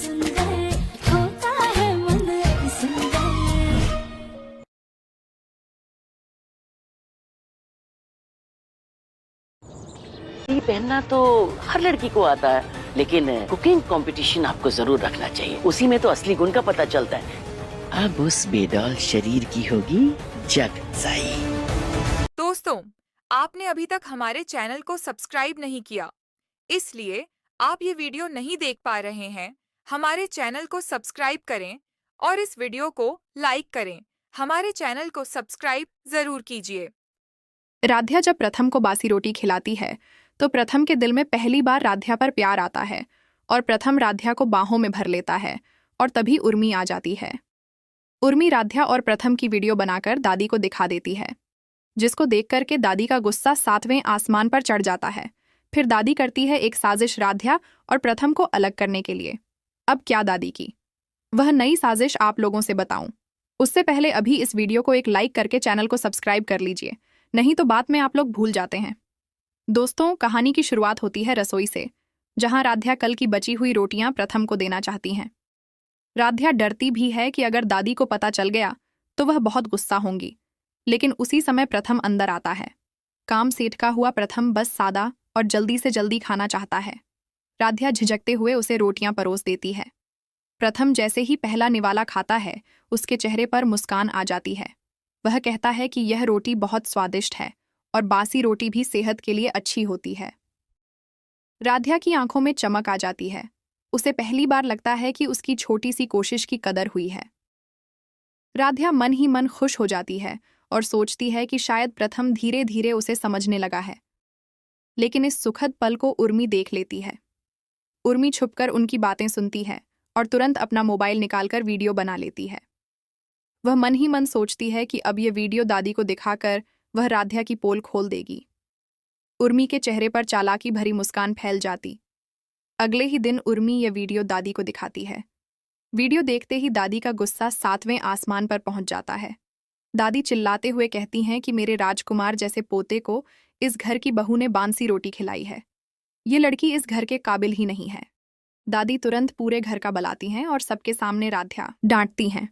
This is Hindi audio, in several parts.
सुंदर होता है मन अति सुंदर। ये पहनना तो हर लड़की को आता है, लेकिन कुकिंग कंपटीशन आपको जरूर रखना चाहिए। उसी में तो असली गुण का पता चलता है। अब उस बेडौल शरीर की होगी जग साई। दोस्तों, आपने अभी तक हमारे चैनल को सब्सक्राइब नहीं किया, इसलिए आप ये वीडियो नहीं देख पा रहे हैं। हमारे चैनल को सब्सक्राइब करें और इस वीडियो को लाइक करें। हमारे चैनल को सब्सक्राइब जरूर कीजिए। राध्या जब प्रथम को बासी रोटी खिलाती है तो प्रथम के दिल में पहली बार राध्या पर प्यार आता है और प्रथम राध्या को बाहों में भर लेता है और तभी उर्मी आ जाती है। उर्मी राध्या और प्रथम की वीडियो बनाकर दादी को दिखा देती है, जिसको देख करके दादी का गुस्सा 7वें आसमान पर चढ़ जाता है। फिर दादी करती है एक साजिश राध्या और प्रथम को अलग करने के लिए। अब क्या दादी की वह नई साजिश आप लोगों से बताऊं, उससे पहले अभी इस वीडियो को एक लाइक करके चैनल को सब्सक्राइब कर लीजिए, नहीं तो बाद में आप लोग भूल जाते हैं। दोस्तों, कहानी की शुरुआत होती है रसोई से, जहां राध्या कल की बची हुई रोटियां प्रथम को देना चाहती हैं। राध्या डरती भी है कि अगर दादी को पता चल गया तो वह बहुत गुस्सा होंगी, लेकिन उसी समय प्रथम अंदर आता है। काम सेठका हुआ प्रथम बस सादा और जल्दी से जल्दी खाना चाहता है। राध्या झिझकते हुए उसे रोटियां परोस देती है। प्रथम जैसे ही पहला निवाला खाता है, उसके चेहरे पर मुस्कान आ जाती है। वह कहता है कि यह रोटी बहुत स्वादिष्ट है और बासी रोटी भी सेहत के लिए अच्छी होती है। राध्या की आंखों में चमक आ जाती है। उसे पहली बार लगता है कि उसकी छोटी सी कोशिश की कदर हुई है। राध्या मन ही मन खुश हो जाती है और सोचती है कि शायद प्रथम धीरे धीरे उसे समझने लगा है। लेकिन इस सुखद पल को उर्मी देख लेती है। उर्मी छुपकर उनकी बातें सुनती है और तुरंत अपना मोबाइल निकालकर वीडियो बना लेती है। वह मन ही मन सोचती है कि अब ये वीडियो दादी को दिखाकर वह राध्या की पोल खोल देगी। उर्मी के चेहरे पर चालाकी भरी मुस्कान फैल जाती। अगले ही दिन उर्मी ये वीडियो दादी को दिखाती है। वीडियो देखते ही दादी का गुस्सा 7वें आसमान पर पहुंच जाता है। दादी चिल्लाते हुए कहती हैं कि मेरे राजकुमार जैसे पोते को इस घर की बहू ने बांसी रोटी खिलाई है। ये लड़की इस घर के काबिल ही नहीं है। दादी तुरंत पूरे घर का बुलाती हैं और सबके सामने राध्या डांटती हैं।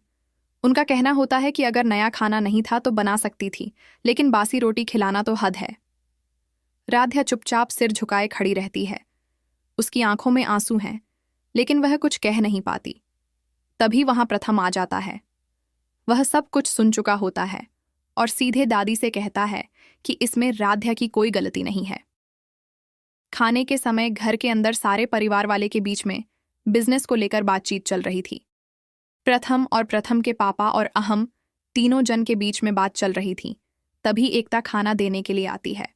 उनका कहना होता है कि अगर नया खाना नहीं था तो बना सकती थी, लेकिन बासी रोटी खिलाना तो हद है। राध्या चुपचाप सिर झुकाए खड़ी रहती है। उसकी आंखों में आंसू हैं, लेकिन वह कुछ कह नहीं पाती। तभी वहां प्रथम आ जाता है। वह सब कुछ सुन चुका होता है और सीधे दादी से कहता है कि इसमें राध्या की कोई गलती नहीं है। खाने के समय घर के अंदर सारे परिवार वाले के बीच में बिजनेस को लेकर बातचीत चल रही थी। प्रथम और प्रथम के पापा और अहम तीनों जन के बीच में बात चल रही थी। तभी एकता खाना देने के लिए आती है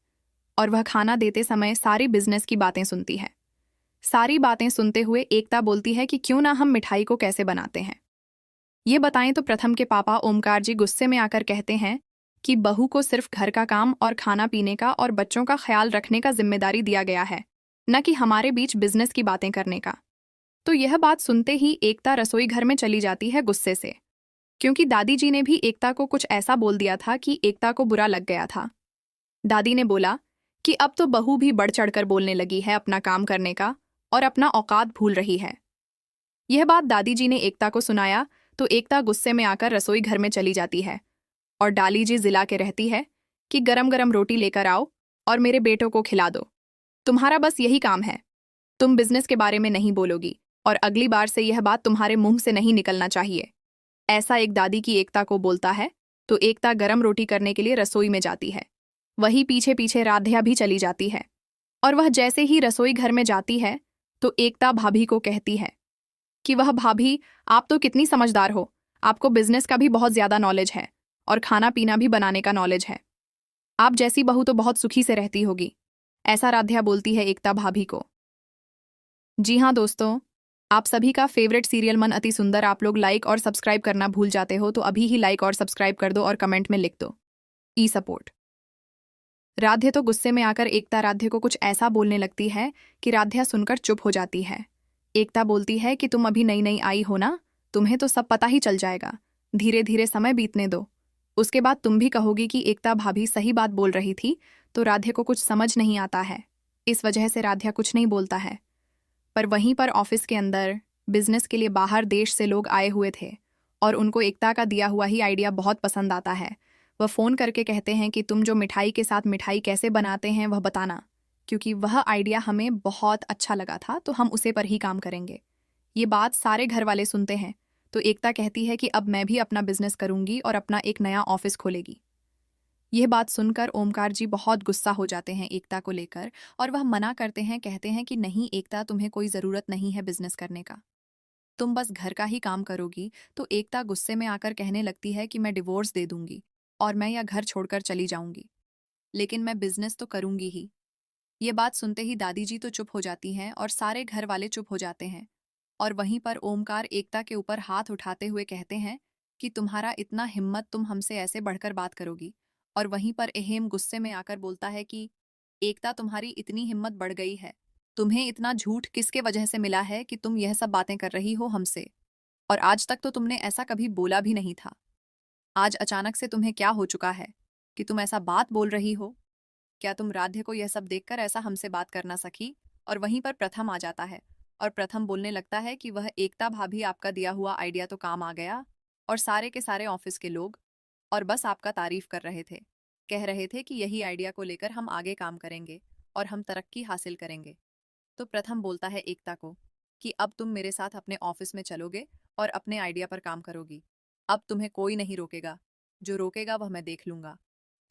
और वह खाना देते समय सारी बिजनेस की बातें सुनती है। सारी बातें सुनते हुए एकता बोलती है कि क्यों ना हम मिठाई को कैसे बनाते हैं ये बताएं। तो प्रथम के पापा ओमकार जी गुस्से में आकर कहते हैं कि बहू को सिर्फ घर का काम और खाना पीने का और बच्चों का ख्याल रखने का जिम्मेदारी दिया गया है, न कि हमारे बीच बिजनेस की बातें करने का। तो यह बात सुनते ही एकता रसोई घर में चली जाती है गुस्से से, क्योंकि दादी जी ने भी एकता को कुछ ऐसा बोल दिया था कि एकता को बुरा लग गया था। दादी ने बोला कि अब तो बहू भी बढ़ चढ़कर बोलने लगी है अपना काम करने का और अपना औकात भूल रही है। यह बात दादी जी ने एकता को सुनाया तो एकता गुस्से में आकर रसोई घर में चली जाती है और डाली जी जिला के रहती है कि गरम गरम रोटी लेकर आओ और मेरे बेटों को खिला दो। तुम्हारा बस यही काम है, तुम बिजनेस के बारे में नहीं बोलोगी और अगली बार से यह बात तुम्हारे मुंह से नहीं निकलना चाहिए। ऐसा एक दादी की एकता को बोलता है तो एकता गरम रोटी करने के लिए रसोई में जाती है। वही पीछे पीछे राध्या भी चली जाती है और वह जैसे ही रसोई घर में जाती है तो एकता भाभी को कहती है कि वह भाभी आप तो कितनी समझदार हो, आपको बिजनेस का भी बहुत ज्यादा नॉलेज है और खाना पीना भी बनाने का नॉलेज है। आप जैसी बहू तो बहुत सुखी से रहती होगी। ऐसा राध्या बोलती है एकता भाभी को। जी हाँ दोस्तों, आप सभी का फेवरेट सीरियल मन अति सुंदर आप लोग लाइक और सब्सक्राइब करना भूल जाते हो तो अभी ही लाइक और सब्सक्राइब कर दो और कमेंट में लिख दो ई सपोर्ट। राध्या तो गुस्से में आकर एकता राध्या को कुछ ऐसा बोलने लगती है कि राध्या सुनकर चुप हो जाती है। एकता बोलती है कि तुम अभी नई नई आई हो ना, तुम्हें तो सब पता ही चल जाएगा, धीरे धीरे समय बीतने दो, उसके बाद तुम भी कहोगी कि एकता भाभी सही बात बोल रही थी। तो राध्या को कुछ समझ नहीं आता है, इस वजह से राध्या कुछ नहीं बोलता है। पर वहीं पर ऑफिस के अंदर बिजनेस के लिए बाहर देश से लोग आए हुए थे और उनको एकता का दिया हुआ ही आइडिया बहुत पसंद आता है। वह फ़ोन करके कहते हैं कि तुम जो मिठाई के साथ मिठाई कैसे बनाते हैं वह बताना, क्योंकि वह आइडिया हमें बहुत अच्छा लगा था तो हम उसे पर ही काम करेंगे। ये बात सारे घर वाले सुनते हैं तो एकता कहती है कि अब मैं भी अपना बिजनेस करूंगी और अपना एक नया ऑफिस खोलेगी। यह बात सुनकर ओमकार जी बहुत गुस्सा हो जाते हैं एकता को लेकर और वह मना करते हैं, कहते हैं कि नहीं एकता, तुम्हें कोई ज़रूरत नहीं है बिजनेस करने का, तुम बस घर का ही काम करोगी। तो एकता गुस्से में आकर कहने लगती है कि मैं डिवोर्स दे दूंगी और मैं यह घर छोड़कर चली जाऊंगी, लेकिन मैं बिजनेस तो करूंगी ही। ये बात सुनते ही दादी जी तो चुप हो जाती हैं और सारे घर वाले चुप हो जाते हैं। और वहीं पर ओमकार एकता के ऊपर हाथ उठाते हुए कहते हैं कि तुम्हारा इतना हिम्मत, तुम हमसे ऐसे बढ़कर बात करोगी। और वहीं पर अहेम गुस्से में आकर बोलता है कि एकता, तुम्हारी इतनी हिम्मत बढ़ गई है, तुम्हें इतना झूठ किसके वजह से मिला है कि तुम यह सब बातें कर रही हो हमसे, और आज तक तो तुमने ऐसा कभी बोला भी नहीं था। आज अचानक से तुम्हें क्या हो चुका है कि तुम ऐसा बात बोल रही हो? क्या तुम राध्य को यह सब देखकर ऐसा हमसे बात करना सकी? और वहीं पर प्रथम आ जाता है और प्रथम बोलने लगता है कि वह एकता भाभी, आपका दिया हुआ आइडिया तो काम आ गया और सारे के सारे ऑफिस के लोग और बस आपका तारीफ कर रहे थे, कह रहे थे कि यही आइडिया को लेकर हम आगे काम करेंगे और हम तरक्की हासिल करेंगे। तो प्रथम बोलता है एकता को कि अब तुम मेरे साथ अपने ऑफिस में चलोगे और अपने आइडिया पर काम करोगी। अब तुम्हें कोई नहीं रोकेगा, जो रोकेगा वह मैं देख लूंगा।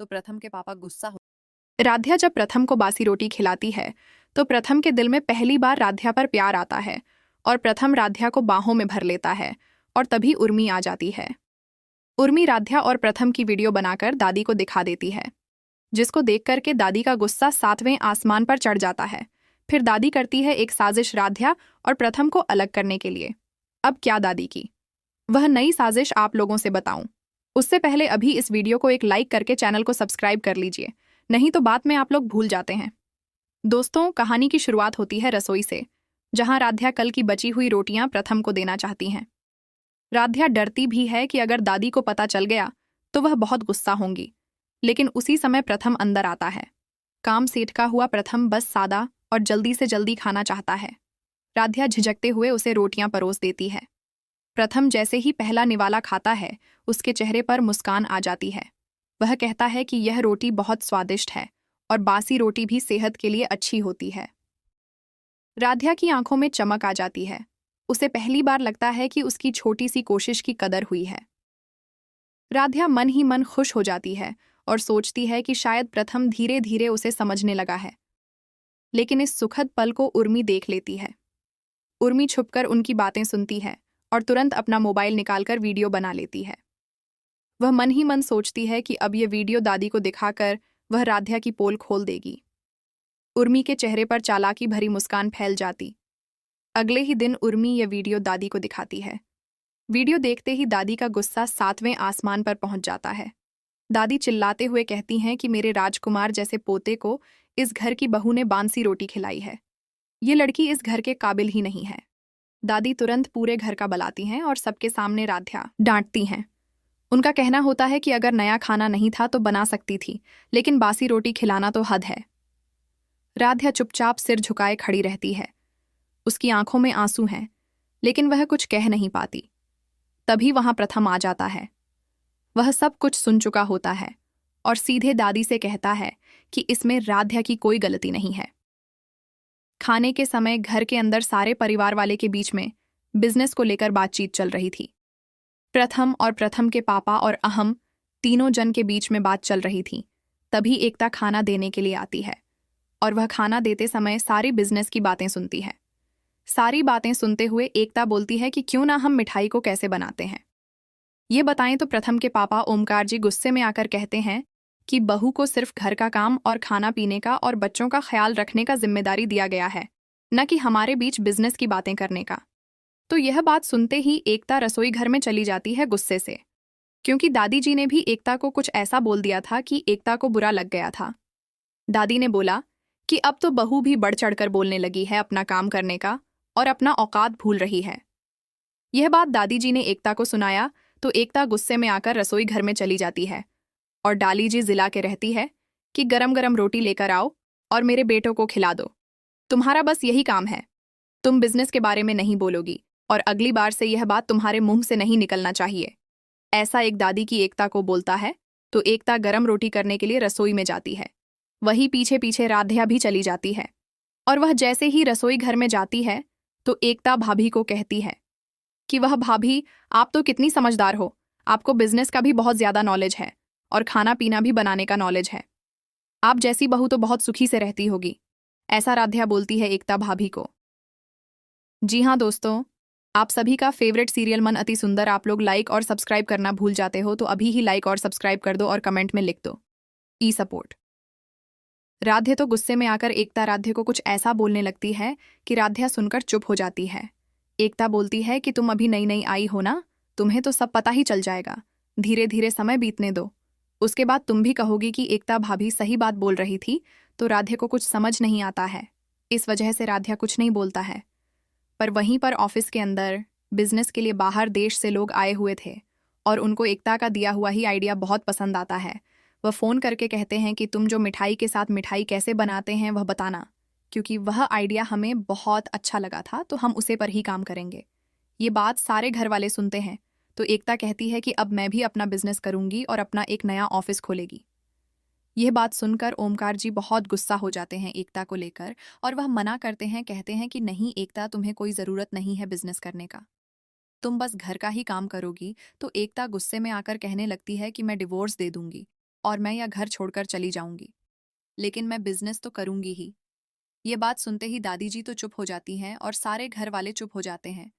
तो प्रथम के पापा गुस्सा हो। राध्या जब प्रथम को बासी रोटी खिलाती है तो प्रथम के दिल में पहली बार राध्या पर प्यार आता है और प्रथम राध्या को बाहों में भर लेता है और तभी उर्मी आ जाती है। उर्मी राध्या और प्रथम की वीडियो बनाकर दादी को दिखा देती है, जिसको देख करके दादी का गुस्सा 7वें आसमान पर चढ़ जाता है। फिर दादी करती है एक साजिश राध्या और प्रथम को अलग करने के लिए। अब क्या दादी की वह नई साजिश आप लोगों से बताऊं, उससे पहले अभी इस वीडियो को एक लाइक करके चैनल को सब्सक्राइब कर लीजिए, नहीं तो बात में आप लोग भूल जाते हैं। दोस्तों, कहानी की शुरुआत होती है रसोई से, जहां राध्या कल की बची हुई रोटियां प्रथम को देना चाहती हैं। राध्या डरती भी है कि अगर दादी को पता चल गया तो वह बहुत गुस्सा होंगी, लेकिन उसी समय प्रथम अंदर आता है। काम सेठका हुआ प्रथम बस सादा और जल्दी से जल्दी खाना चाहता है। राध्या झिझकते हुए उसे रोटियां परोस देती है। प्रथम जैसे ही पहला निवाला खाता है, उसके चेहरे पर मुस्कान आ जाती है। वह कहता है कि यह रोटी बहुत स्वादिष्ट है और बासी रोटी भी सेहत के लिए अच्छी होती है। राध्या की आंखों में चमक आ जाती है। उसे पहली बार लगता है कि उसकी छोटी सी कोशिश की कदर हुई है। राध्या मन ही मन खुश हो जाती है और सोचती है कि शायद प्रथम धीरे धीरे उसे समझने लगा है। लेकिन इस सुखद पल को उर्मी देख लेती है। उर्मी छुपकर उनकी बातें सुनती है और तुरंत अपना मोबाइल निकालकर वीडियो बना लेती है। वह मन ही मन सोचती है कि अब ये वीडियो दादी को दिखाकर वह राध्या की पोल खोल देगी। उर्मी के चेहरे पर चालाकी भरी मुस्कान फैल जाती। अगले ही दिन उर्मी ये वीडियो दादी को दिखाती है। वीडियो देखते ही दादी का गुस्सा 7वें आसमान पर पहुंच जाता है। दादी चिल्लाते हुए कहती हैं कि मेरे राजकुमार जैसे पोते को इस घर की बहू ने बांसी रोटी खिलाई है। ये लड़की इस घर के काबिल ही नहीं है। दादी तुरंत पूरे घर का बुलाती हैं और सबके सामने राध्या डांटती हैं। उनका कहना होता है कि अगर नया खाना नहीं था तो बना सकती थी, लेकिन बासी रोटी खिलाना तो हद है। राध्या चुपचाप सिर झुकाए खड़ी रहती है। उसकी आंखों में आंसू हैं, लेकिन वह कुछ कह नहीं पाती। तभी वहां प्रथम आ जाता है। वह सब कुछ सुन चुका होता है और सीधे दादी से कहता है कि इसमें राध्या की कोई गलती नहीं है। खाने के समय घर के अंदर सारे परिवार वाले के बीच में बिजनेस को लेकर बातचीत चल रही थी। प्रथम और प्रथम के पापा और अहम तीनों जन के बीच में बात चल रही थी। तभी एकता खाना देने के लिए आती है और वह खाना देते समय सारी बिजनेस की बातें सुनती है। सारी बातें सुनते हुए एकता बोलती है कि क्यों ना हम मिठाई को कैसे बनाते हैं ये बताएं। तो प्रथम के पापा ओमकार जी गुस्से में आकर कहते हैं कि बहू को सिर्फ घर का काम और खाना पीने का और बच्चों का ख्याल रखने का जिम्मेदारी दिया गया है, न कि हमारे बीच बिजनेस की बातें करने का। तो यह बात सुनते ही एकता रसोई घर में चली जाती है गुस्से से, क्योंकि दादी जी ने भी एकता को कुछ ऐसा बोल दिया था कि एकता को बुरा लग गया था। दादी ने बोला कि अब तो बहू भी बढ़ चढ़कर बोलने लगी है अपना काम करने का और अपना औकात भूल रही है। यह बात दादी जी ने एकता को सुनाया तो एकता गुस्से में आकर रसोई घर में चली जाती है और डाली जी जिला के रहती है कि गरम गरम रोटी लेकर आओ और मेरे बेटों को खिला दो। तुम्हारा बस यही काम है, तुम बिजनेस के बारे में नहीं बोलोगी और अगली बार से यह बात तुम्हारे मुंह से नहीं निकलना चाहिए। ऐसा एक दादी की एकता को बोलता है तो एकता गरम रोटी करने के लिए रसोई में जाती है। वही पीछे पीछे राध्या भी चली जाती है और वह जैसे ही रसोई घर में जाती है तो एकता भाभी को कहती है कि वह भाभी, आप तो कितनी समझदार हो, आपको बिजनेस का भी बहुत ज्यादा नॉलेज है और खाना पीना भी बनाने का नॉलेज है। आप जैसी बहू तो बहुत सुखी से रहती होगी। ऐसा राध्या बोलती है एकता भाभी को। जी हाँ दोस्तों, आप सभी का फेवरेट सीरियल मन अति सुंदर आप लोग लाइक और सब्सक्राइब करना भूल जाते हो तो अभी ही लाइक और सब्सक्राइब कर दो और कमेंट में लिख दो ई सपोर्ट। राध्या तो गुस्से में आकर एकता राध्या को कुछ ऐसा बोलने लगती है कि राध्या सुनकर चुप हो जाती है। एकता बोलती है कि तुम अभी नई नई आई हो ना, तुम्हें तो सब पता ही चल जाएगा, धीरे धीरे समय बीतने दो, उसके बाद तुम भी कहोगी कि एकता भाभी सही बात बोल रही थी। तो राध्या को कुछ समझ नहीं आता है, इस वजह से राध्या कुछ नहीं बोलता है। पर वहीं पर ऑफिस के अंदर बिजनेस के लिए बाहर देश से लोग आए हुए थे और उनको एकता का दिया हुआ ही आइडिया बहुत पसंद आता है। वह फ़ोन करके कहते हैं कि तुम जो मिठाई के साथ मिठाई कैसे बनाते हैं वह बताना, क्योंकि वह आइडिया हमें बहुत अच्छा लगा था तो हम उसे पर ही काम करेंगे। ये बात सारे घर वाले सुनते हैं तो एकता कहती है कि अब मैं भी अपना बिजनेस करूंगी और अपना एक नया ऑफिस खोलेगी। यह बात सुनकर ओमकार जी बहुत गुस्सा हो जाते हैं एकता को लेकर और वह मना करते हैं, कहते हैं कि नहीं एकता, तुम्हें कोई ज़रूरत नहीं है बिजनेस करने का, तुम बस घर का ही काम करोगी। तो एकता गुस्से में आकर कहने लगती है कि मैं डिवोर्स दे दूंगी और मैं यह घर छोड़कर चली जाऊंगी, लेकिन मैं बिजनेस तो करूंगी ही। ये बात सुनते ही दादी जी तो चुप हो जाती हैं और सारे घर वाले चुप हो जाते हैं।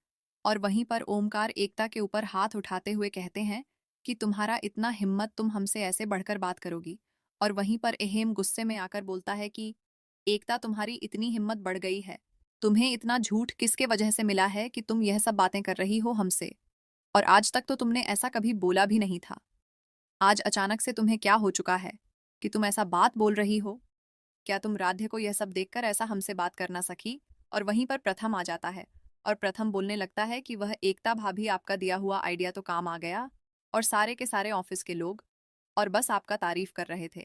और वहीं पर ओमकार एकता के ऊपर हाथ उठाते हुए कहते हैं कि तुम्हारा इतना हिम्मत, तुम हमसे ऐसे बढ़कर बात करोगी। और वहीं पर अहेम गुस्से में आकर बोलता है कि एकता, तुम्हारी इतनी हिम्मत बढ़ गई है, तुम्हें इतना झूठ किसके वजह से मिला है कि तुम यह सब बातें कर रही हो हमसे, और आज तक तो तुमने ऐसा कभी बोला भी नहीं था। आज अचानक से तुम्हें क्या हो चुका है कि तुम ऐसा बात बोल रही हो? क्या तुम राध्या को यह सब देखकर ऐसा हमसे बात करना सकी? और वहीं पर प्रथम आ जाता है और प्रथम बोलने लगता है कि वह एकता भाभी, आपका दिया हुआ आइडिया तो काम आ गया और सारे के सारे ऑफिस के लोग और बस आपका तारीफ कर रहे थे,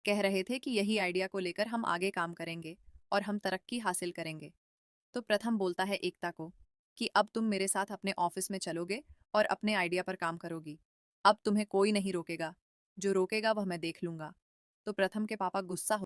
कह रहे थे कि यही आइडिया को लेकर हम आगे काम करेंगे और हम तरक्की हासिल करेंगे। तो प्रथम बोलता है एकता को कि अब तुम मेरे साथ अपने ऑफिस में चलोगे और अपने आइडिया पर काम करोगी। अब तुम्हें कोई नहीं रोकेगा, जो रोकेगा वह मैं देख लूंगा। तो प्रथम के पापा गुस्सा